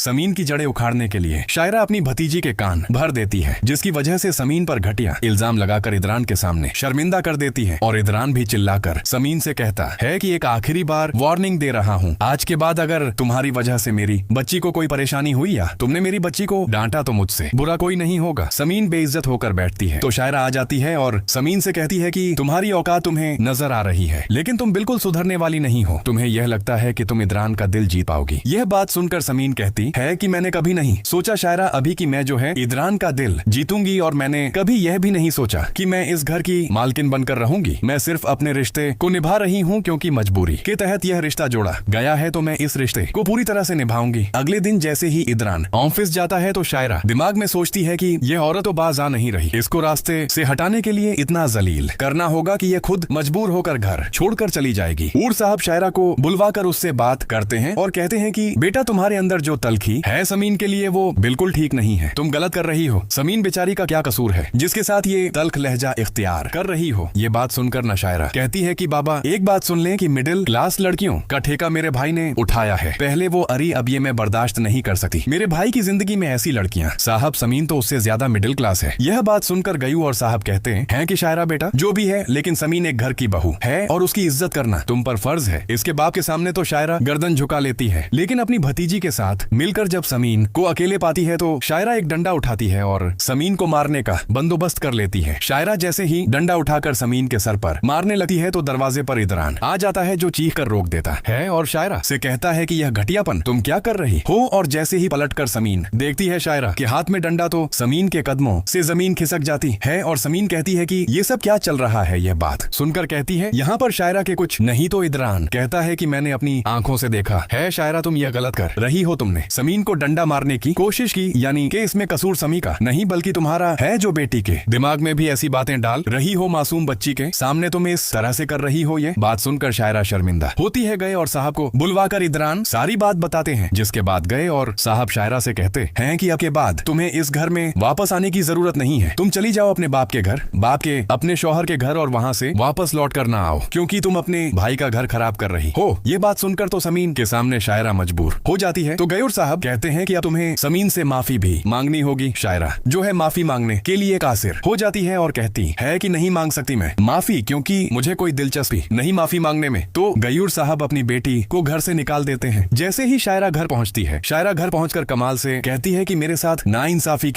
समीन की जड़ें उखाड़ने के लिए शायरा अपनी भतीजी के कान भर देती है, जिसकी वजह से समीन पर घटिया इल्जाम लगाकर इदरान के सामने शर्मिंदा कर देती है। और इदरान भी चिल्लाकर समीन से कहता है कि एक आखिरी बार वार्निंग दे रहा हूँ, आज के बाद अगर तुम्हारी वजह से मेरी बच्ची को कोई परेशानी हुई या तुमने मेरी बच्ची को डांटा तो मुझसे बुरा कोई नहीं होगा। समीन बेइज्जत होकर बैठती है तो शायरा आ जाती है और समीन से कहती है कि तुम्हारी औकात तुम्हें नजर आ रही है, लेकिन तुम बिल्कुल सुधरने वाली नहीं हो। तुम्हें यह लगता है कि तुम इदरान का दिल जीत पाओगी। यह बात सुनकर समीन कहती है कि मैंने कभी नहीं सोचा शायरा अभी कि मैं जो है इदरान का दिल जीतूंगी, और मैंने कभी यह भी नहीं सोचा कि मैं इस घर की मालकिन बनकर रहूंगी। मैं सिर्फ अपने रिश्ते को निभा रही हूँ क्योंकि मजबूरी के तहत यह रिश्ता जोड़ा गया है, तो मैं इस रिश्ते को पूरी तरह से निभाऊंगी। अगले दिन जैसे ही इदरान ऑफिस जाता है तो शायरा दिमाग में सोचती है कि यह औरत तो बाज आ नहीं रही, इसको रास्ते से हटाने के लिए इतना जलील करना होगा कि यह खुद मजबूर होकर घर छोड़कर चली जाएगी। ऊर साहब शायरा को बुलवाकर उससे बात करते हैं और कहते हैं कि बेटा तुम्हारे अंदर जो तलखी है समीन के लिए वो बिल्कुल ठीक नहीं है, तुम गलत कर रही हो। समीन बेचारी का क्या कसूर है जिसके साथ ये तल्ख लहजा इख्तियार कर रही हो। ये बात सुनकर न शायरा कहती है कि बाबा एक बात सुन लें कि मिडिल क्लास लड़कियों का ठेका मेरे भाई ने उठाया है, पहले वो अरी अब ये मैं बर्दाश्त नहीं कर सकती। मेरे भाई की जिंदगी में ऐसी लड़कियां, साहब समीन तो उससे ज्यादा मिडिल क्लास है। यह बात सुनकर गयू और साहब कहते हैं कि शायरा बेटा जो भी है, लेकिन समीन एक घर की बहू है और उसकी इज्जत करना तुम पर फर्ज है। इसके बाप के सामने तो शायरा गर्दन झुका लेती है, लेकिन अपनी भतीजी के साथ मिलकर जब समीन को अकेले पाती है तो शायरा एक डंडा उठाती है और समीन को मारने का बंदोबस्त कर लेती है। शायरा जैसे ही डंडा उठाकर समीन के सर पर मारने लगती है तो दरवाजे पर इदरान आ जाता है, जो चीख कर रोक देता है और शायरा से कहता है कि यह घटियापन तुम क्या कर रही हो। और जैसे ही पलटकर समीन देखती है शायरा के हाथ में डंडा तो समीन के कदमों से जमीन खिसक जाती है और समीन कहती है कि ये सब क्या चल रहा है। यह बात सुनकर कहती है यहाँ पर शायरा के कुछ नहीं तो इदरान कहता है कि मैंने अपनी आंखों से देखा है शायरा, तुम यह गलत कर रही हो। तुमने समीन को डंडा मारने की कोशिश की, यानी कि इसमें कसूर समी का नहीं बल्कि तुम्हारा है, जो बेटी के दिमाग में भी ऐसी बातें डाल रही हो। मासूम बच्ची के सामने तुम इस तरह से कर रही हो। ये बात सुनकर शायरा शर्मिंदा होती है। गए और साहब को बुलवाकर इदरान सारी बात बताते हैं, जिसके बाद गए और साहब शायरा से कहते हैं कि अब के बाद तुम्हें इस घर में वापस आने की जरूरत नहीं है, तुम चली जाओ अपने बाप के घर, बाप के अपने शौहर के घर, और वहाँ से वापस लौट कर ना आओ क्योंकि तुम अपने भाई का घर खराब कर रही हो। ये बात सुनकर तो समीन के सामने शायरा मजबूर हो जाती है। तो गयूर साहब कहते हैं कि अब तुम्हें समीन से माफी भी मांगनी होगी। शायरा जो है माफी मांगने के लिए कासिर हो जाती है और कहती है कि नहीं मांग सकती मैं माफी, क्योंकि मुझे कोई दिलचस्पी नहीं माफी मांगने में। तो गयूर साहब अपनी बेटी को घर से निकाल देते हैं। जैसे ही शायरा घर पहुंचती है, शायरा घर पहुंचकर कमाल से कहती है कि मेरे साथ नाइंसाफी